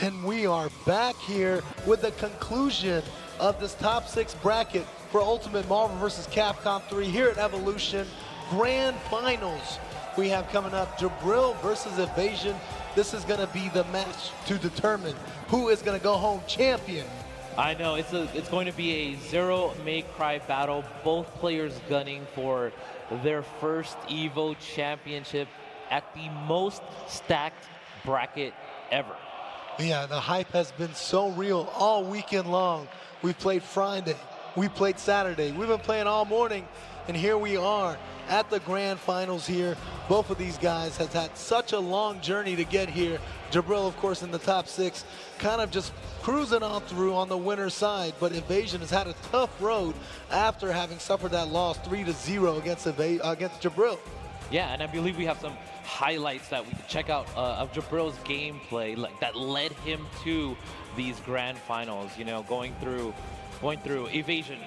And we are back here with the conclusion of this top 6 bracket for Ultimate Marvel vs. Capcom 3 here at Evolution Grand Finals. We have coming up Jabril versus Evasion. This is going to be the match to determine who is going to go home champion. I know, it's going to be a Zero May Cry battle. Both players gunning for their first EVO championship at the most stacked bracket ever. Yeah, the hype has been so real all weekend long. We've played Friday, we played Saturday, we've been playing all morning, and here we are at the grand finals here. Both of these guys have had such a long journey to get here. Jabril, of course, in the top 6, kind of just cruising on through on the winner's side, but Evasion has had a tough road after having suffered that loss 3-0 against Jabril. Yeah, and I believe we have some highlights that we can check out of Jabril's gameplay that led him to these grand finals. You know, going through Evasion,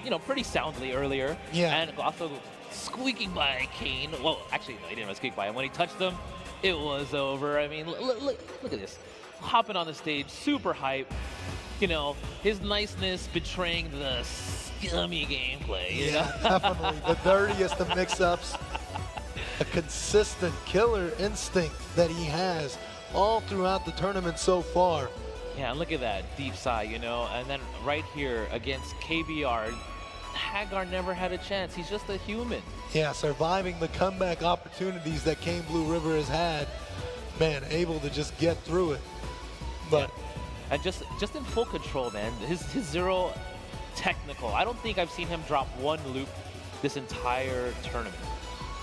you know, pretty soundly earlier. Yeah. And also squeaking by Kane. Well, actually, no, he didn't squeak by him. When he touched him, it was over. I mean, look at this. Hopping on the stage, super hype. You know, his niceness betraying the scummy gameplay. You know? Definitely. The dirtiest of mix-ups. A consistent killer instinct that he has all throughout the tournament so far. Yeah, look at that deep sigh, you know, and then right here against KBR, Hagar never had a chance. He's just a human. Yeah, surviving the comeback opportunities that Kane Blue River has had. Man, able to just get through it. But yeah. And just in full control, man. His zero technical. I don't think I've seen him drop one loop this entire tournament.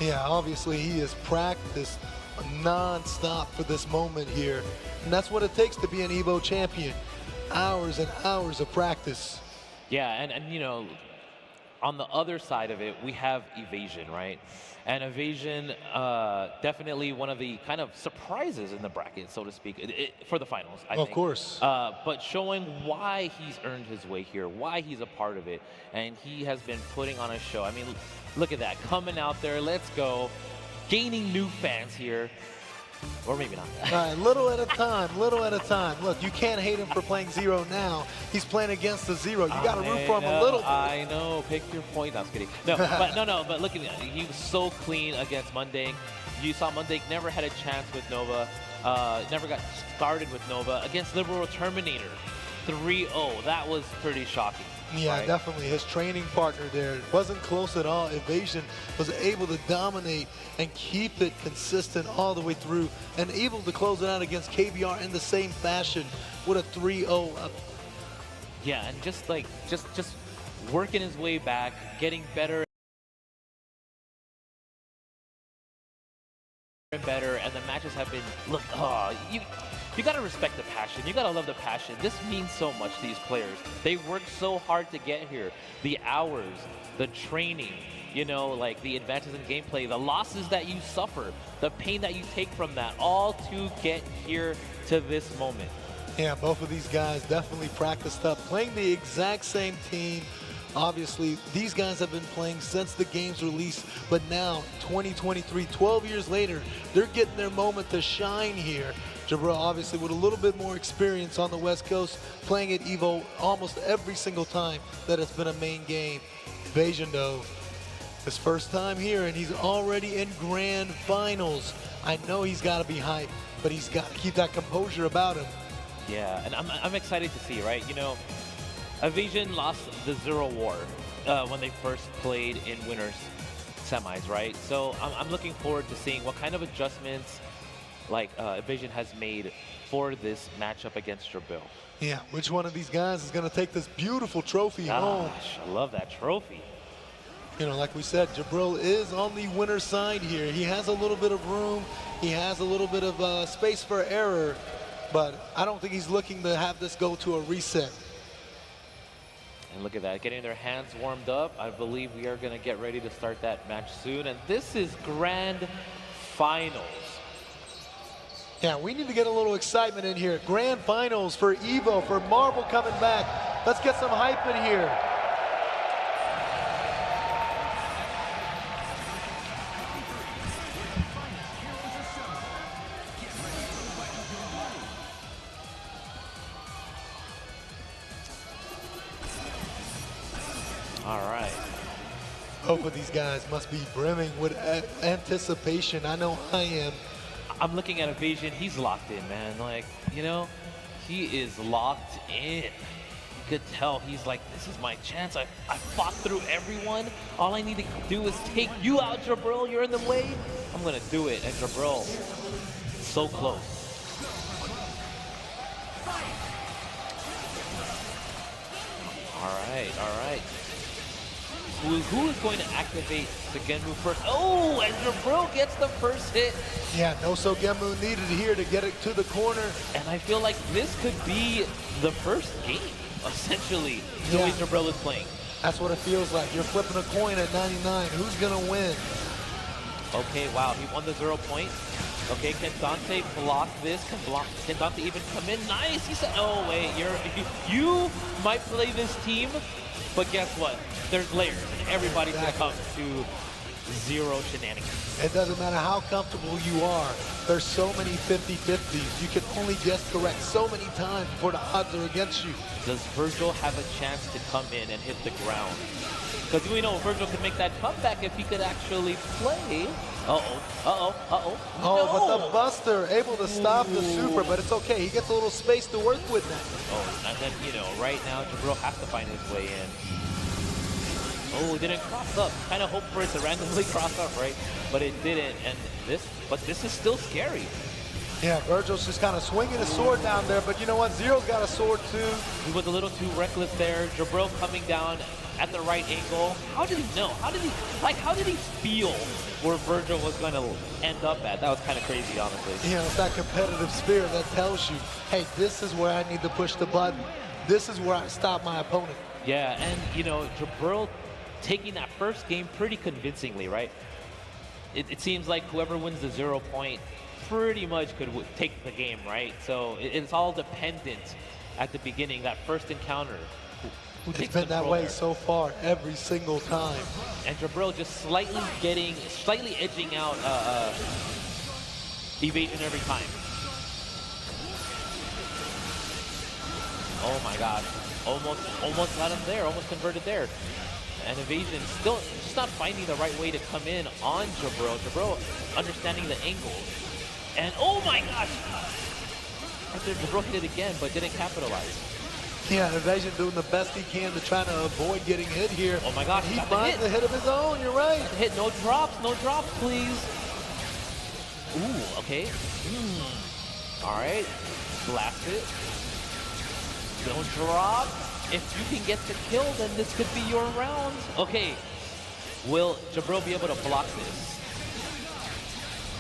Yeah, obviously he has practiced non-stop for this moment here. And that's what it takes to be an EVO champion. Hours and hours of practice. Yeah, and you know, on the other side of it, we have Evasion, right? And Evasion, definitely one of the kind of surprises in the bracket, so to speak, for the finals, I think. Of course. But showing why he's earned his way here, why he's a part of it, and he has been putting on a show. I mean, look at that, coming out there, let's go, gaining new fans here. Or maybe not. All right, little at a time, little at a time. Look, you can't hate him for playing Zero now. He's playing against the Zero. You got to root for him a little bit. I know. Pick your point. I'm kidding. No, but look at that. He was so clean against Mundane. You saw Mundane never had a chance with Nova. Never got started with Nova. Against Liberal Terminator, 3-0. That was pretty shocking. Yeah, right? Definitely. His training partner there wasn't close at all. Evasion was able to dominate and keep it consistent all the way through and able to close it out against KBR in the same fashion with a 3-0 up. Yeah, and just working his way back, getting better and better, and the matches have been, look, you gotta respect the passion. You gotta love the passion. This means so much to these players. They worked so hard to get here. The hours, the training, you know, like the advances in gameplay, the losses that you suffer, the pain that you take from that, all to get here to this moment. Yeah, both of these guys definitely practiced up, playing the exact same team. Obviously, these guys have been playing since the game's release, but now, 2023, 12 years later, they're getting their moment to shine here. Jabril, obviously, with a little bit more experience on the West Coast, playing at EVO almost every single time that it's been a main game. Evasion, though, his first time here, and he's already in grand finals. I know he's got to be hyped, but he's got to keep that composure about him. Yeah, and I'm excited to see, right? You know, Evasion lost the Zero War when they first played in winners semis, right? So I'm looking forward to seeing what kind of adjustments like Evasion has made for this matchup against Jabril. Yeah, which one of these guys is going to take this beautiful trophy home? Gosh, I love that trophy. You know, like we said, Jabril is on the winner's side here. He has a little bit of room. He has a little bit of space for error, but I don't think he's looking to have this go to a reset. And look at that, getting their hands warmed up. I believe we are going to get ready to start that match soon. And this is grand finals. Yeah, we need to get a little excitement in here. Grand finals for EVO, for Marvel coming back. Let's get some hype in here. Both of these guys must be brimming with anticipation. I know I am. I'm looking at Evasion. He's locked in, man. Like, you know, he is locked in. You could tell he's like, this is my chance. I fought through everyone. All I need to do is take you out, Jabril. You're in the way. I'm going to do it. And Jabril, so close. All right, all right. Who is going to activate Sugemu first? Oh, and Jabril gets the first hit. Yeah, no Sugemu needed here to get it to the corner. And I feel like this could be the first game, essentially, the way Jabril is playing. That's what it feels like. You're flipping a coin at 99. Who's going to win? Okay, wow, he won the 0 point. Okay, can Dante block this? Can Dante even come in? Nice, he said, oh wait, you might play this team, but guess what? There's layers, and everybody's gonna come to 0 shenanigans. It doesn't matter how comfortable you are. There's so many 50-50s. You can only guess correct so many times before the odds are against you. Does Virgil have a chance to come in and hit the ground? Because we know Virgil can make that comeback if he could actually play. Oh, but the Buster able to stop the super, but it's okay. He gets a little space to work with that. Oh, and then, you know, right now, Jabril has to find his way in. Oh, it didn't cross up. Kind of hoped for it to randomly cross up, right? But it didn't, and this is still scary. Yeah, Virgil's just kind of swinging his sword down there, but you know what? Zero's got a sword too. He was a little too reckless there. Jabril coming down at the right angle. How did he know? How did he feel where Virgil was going to end up at? That was kind of crazy, honestly. You know, it's that competitive spirit that tells you, hey, this is where I need to push the button. This is where I stop my opponent. Yeah, and you know, Jabril taking that first game pretty convincingly, right? It seems like whoever wins the 0 point pretty much could take the game, right? So it's all dependent at the beginning, that first encounter. It's been that way so far, every single time. And Jabril just slightly edging out Evasion every time. Oh my gosh, almost got him there, almost converted there. And Evasion still just not finding the right way to come in on Jabril. Jabril understanding the angles. And oh my gosh! Right there, Jabril hit it again, but didn't capitalize. Yeah, Evasion doing the best he can to try to avoid getting hit here. Oh my gosh, he finds the hit of his own, you're right. Hit, no drops, please. Ooh, okay. All right, blast it. Don't drop. If you can get the kill, then this could be your round. Okay, will Jabril be able to block this?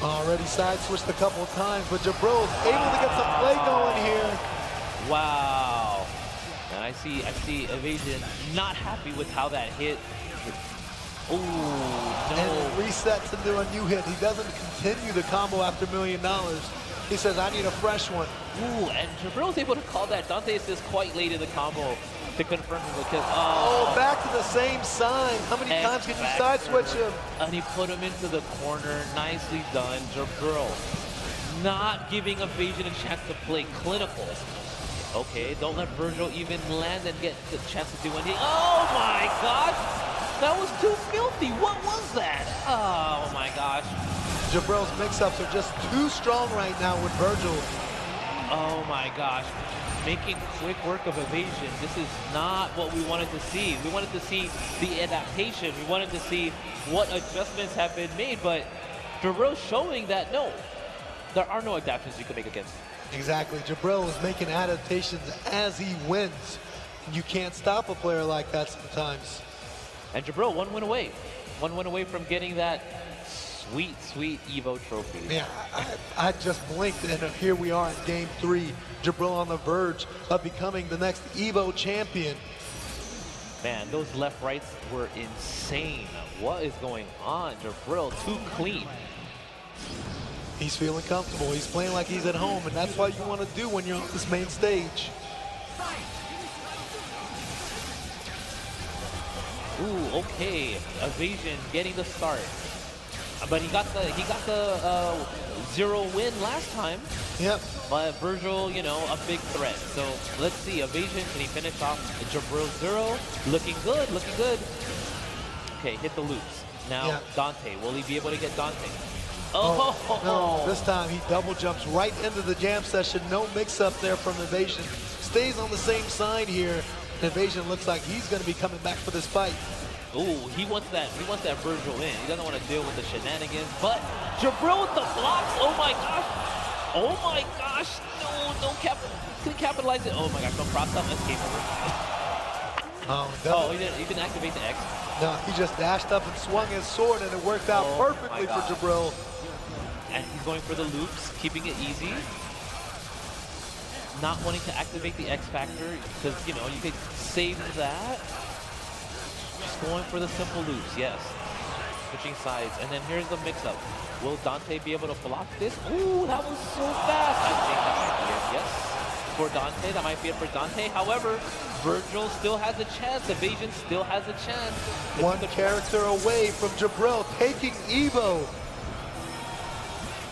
Already side switched a couple of times, but Jabril is able to get some play going here. Wow. And I see Evasion not happy with how that hit. Ooh, no. And it resets into a new hit. He doesn't continue the combo after $1 million. He says, I need a fresh one. Ooh, and Jabril's able to call that. Dante is just quite late in the combo to confirm the kill. Oh, back to the same sign. How many times can you side switch him? And he put him into the corner. Nicely done, Jabril. Not giving Evasion a chance to play clinical. Okay, don't let Virgil even land and get the chance to do anything. Oh my gosh! That was too filthy. What was that? Oh my gosh. Jabril's mix-ups are just too strong right now with Virgil. Oh my gosh. Making quick work of Evasion. This is not what we wanted to see. We wanted to see the adaptation. We wanted to see what adjustments have been made, but Jabril's showing that no, there are no adaptations you can make against him. Exactly. Jabril is making adaptations as he wins. You can't stop a player like that sometimes. And Jabril, one win away. One win away from getting that sweet, sweet Evo trophy. Yeah, I just blinked, and here we are in Game 3. Jabril on the verge of becoming the next Evo champion. Man, those left-rights were insane. What is going on? Jabril, too clean. He's feeling comfortable. He's playing like he's at home, and that's what you want to do when you're on this main stage. Ooh, okay. Evasion getting the start. But he got the 0 win last time. Yep. But Virgil, you know, a big threat. So let's see, Evasion, can he finish off Jabril 0? Looking good, looking good. Okay, hit the loops. Now Yeah. Dante, will he be able to get Dante? Oh, no, this time he double jumps right into the jam session. No mix-up there from Evasion. Stays on the same side here. Evasion looks like he's going to be coming back for this fight. Ooh, he wants that Virgil in. He doesn't want to deal with the shenanigans, but Jabril with the blocks. Oh my gosh. Oh my gosh. No, couldn't capitalize it. Oh my gosh, no cross up, escape over. Oh, he didn't activate the X. No, he just dashed up and swung his sword, and it worked out perfectly for Jabril. And he's going for the loops, keeping it easy. Not wanting to activate the X Factor, because, you know, you could save that. Just going for the simple loops, yes. Switching sides, and then here's the mix-up. Will Dante be able to block this? Ooh, that was so fast. I think that might be it, yes. For Dante, that might be it for Dante. However, Virgil still has a chance. Evasion still has a chance. One character away from Jabril taking Evo.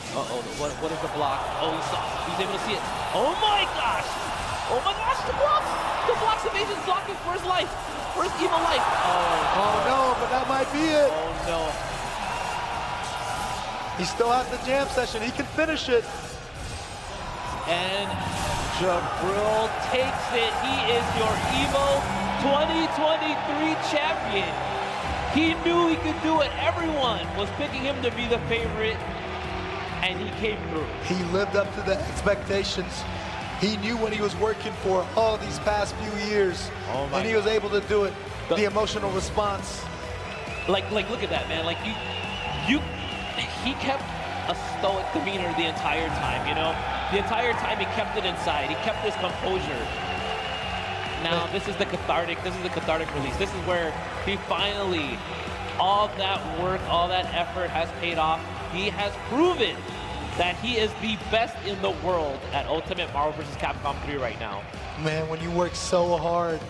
Uh-oh, what is the block? Oh, he's able to see it. Oh my gosh! Oh my gosh, the blocks! The blocks, Evasion's blocking for his life. For his evil life. Oh no, but that might be it. Oh no. He still has the jam session. He can finish it. And Jabril takes it. He is your Evo 2023 champion. He knew he could do it. Everyone was picking him to be the favorite, and he came through. He lived up to the expectations. He knew what he was working for all these past few years, and he was able to do it. The emotional response. Like, look at that, man. Like, he kept a stoic demeanor the entire time, you know? The entire time he kept it inside. He kept his composure. Now, this is the cathartic release. This is where he finally, all that work, all that effort has paid off. He has proven that he is the best in the world at Ultimate Marvel vs. Capcom 3 right now. Man, when you work so hard,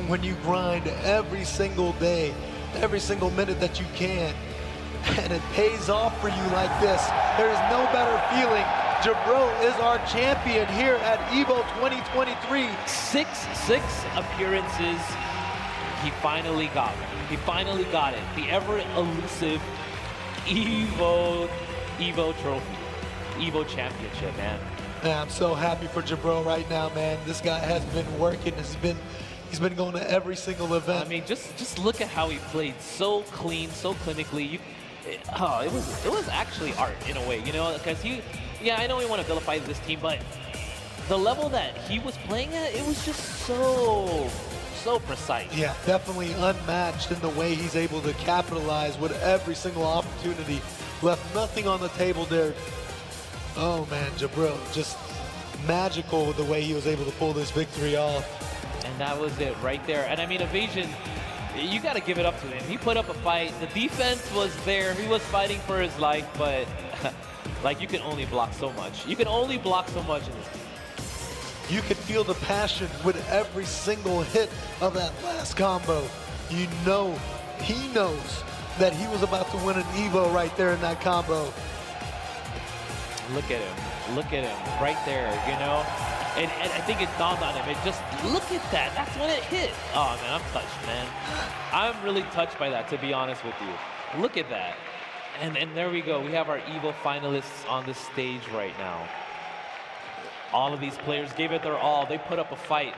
when you grind every single day, every single minute that you can, and it pays off for you like this, there is no better feeling. Jabril is our champion here at EVO 2023. 6 appearances. He finally got it. He finally got it. The ever elusive EVO trophy. EVO championship, man. Yeah, I'm so happy for Jabril right now, man. This guy has been working. He's been going to every single event. I mean, just look at how he played. So clean, so clinically. It was actually art in a way, you know, because I know we want to vilify this team, but the level that he was playing at, it was just so precise. Yeah, definitely unmatched in the way he's able to capitalize with every single opportunity. Left nothing on the table there. Oh man, Jabril, just magical the way he was able to pull this victory off. And that was it right there. And I mean, Evasion, you got to give it up to him. He put up a fight. The defense was there. He was fighting for his life, but like, you can only block so much. You can only block so much in this game. You could feel the passion with every single hit of that last combo. You know, he knows that he was about to win an EVO right there in that combo. Look at him right there, you know? And I think it dawned on him. It just, look at that. That's when it hit. Oh, man, I'm touched, man. I'm really touched by that, to be honest with you. Look at that. And there we go. We have our EVO finalists on the stage right now. All of these players gave it their all. They put up a fight.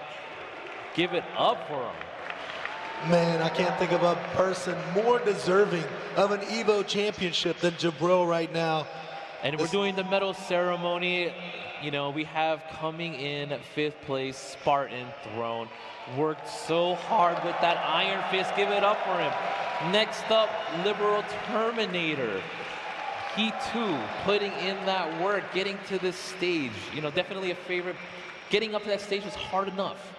Give it up for them. Man, I can't think of a person more deserving of an EVO championship than Jabril right now. And we're doing the medal ceremony. You know, we have coming in at 5th place, Spartan Throne. Worked so hard with that Iron Fist. Give it up for him. Next up, Liberal Terminator. He too, putting in that work, getting to this stage. You know, definitely a favorite. Getting up to that stage was hard enough.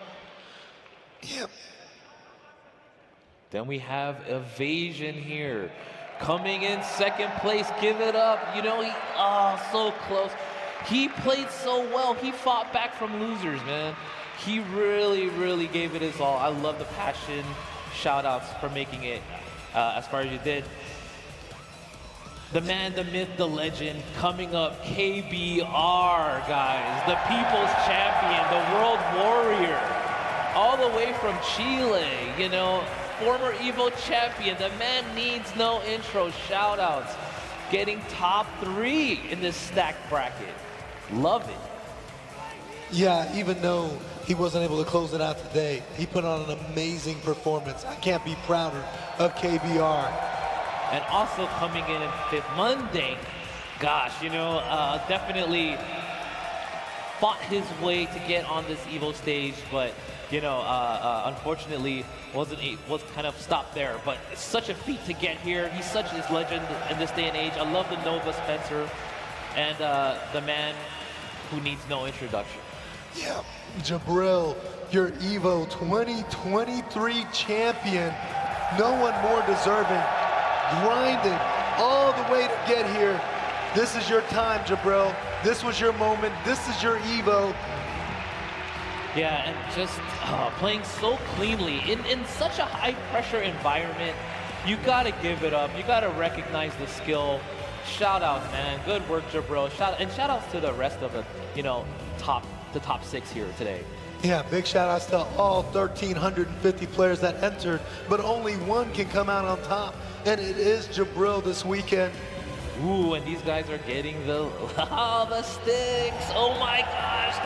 Yep. Then we have Evasion here. Coming in 2nd place, give it up. You know, so close. He played so well. He fought back from losers, man. He really gave it his all. I love the passion. Shout outs for making it as far as you did. The man, the myth, the legend, coming up, KBR, guys. The people's champion, the world warrior. All the way from Chile, you know. former EVO champion. The man needs no intro. Shout outs. Getting top 3 in this stacked bracket. Love it. Yeah, even though he wasn't able to close it out today, he put on an amazing performance. I can't be prouder of KBR. And also coming in 5th, Monday. Gosh, you know, definitely fought his way to get on this EVO stage, but you know, unfortunately was kind of stopped there. But it's such a feat to get here. He's such a legend in this day and age. I love the Nova Spencer and the man who needs no introduction. Yeah, Jabril, your EVO 2023 champion. No one more deserving. Grinded all the way to get here. This is your time, Jabril. This was your moment. This is your EVO. Yeah, and just playing so cleanly in such a high-pressure environment. You gotta give it up. You gotta recognize the skill. Shout outs, man. Good work, Jabril. Shout outs to the rest of the, you know, the top 6 here today. Yeah, big shout outs to all 1,350 players that entered, but only one can come out on top, and it is Jabril this weekend. Ooh, and these guys are getting the sticks. Oh my gosh,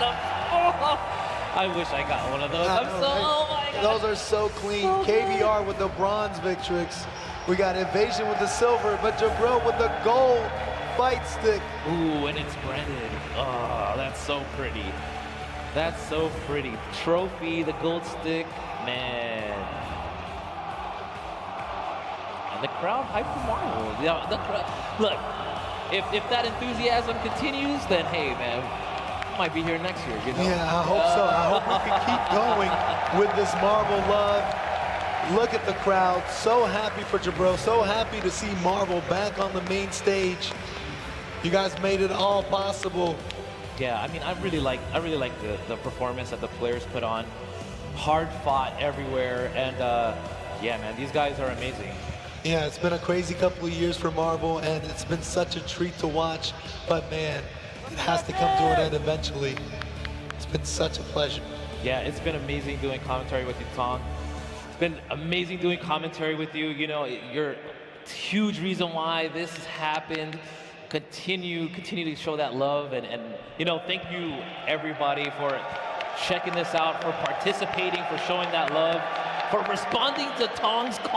I wish I got one of those. Oh my gosh. Those are so clean. So KBR with the bronze Victrix. We got Invasion with the silver, but Jabril with the gold fight stick. Ooh, and it's branded. Oh, that's so pretty. That's so pretty. Trophy, the gold stick, man. And the crowd hype for Marvel. Yeah, the crowd. Look, if that enthusiasm continues, then hey, man, might be here next year. You know? Yeah, I hope so. I hope we can keep going with this Marvel love. Look at the crowd. So happy for Jabril. So happy to see Marvel back on the main stage. You guys made it all possible. Yeah, I mean, I really like the performance that the players put on. Hard fought everywhere, and yeah, man, these guys are amazing. Yeah, it's been a crazy couple of years for Marvel, and it's been such a treat to watch. But man, it has to come to an end eventually. It's been such a pleasure. Yeah, it's been amazing doing commentary with you, Tong. It's been amazing doing commentary with you. You know, you're a huge reason why this has happened. Continue to show that love, and you know, thank you everybody for checking this out, for participating, for showing that love, for responding to Tong's call.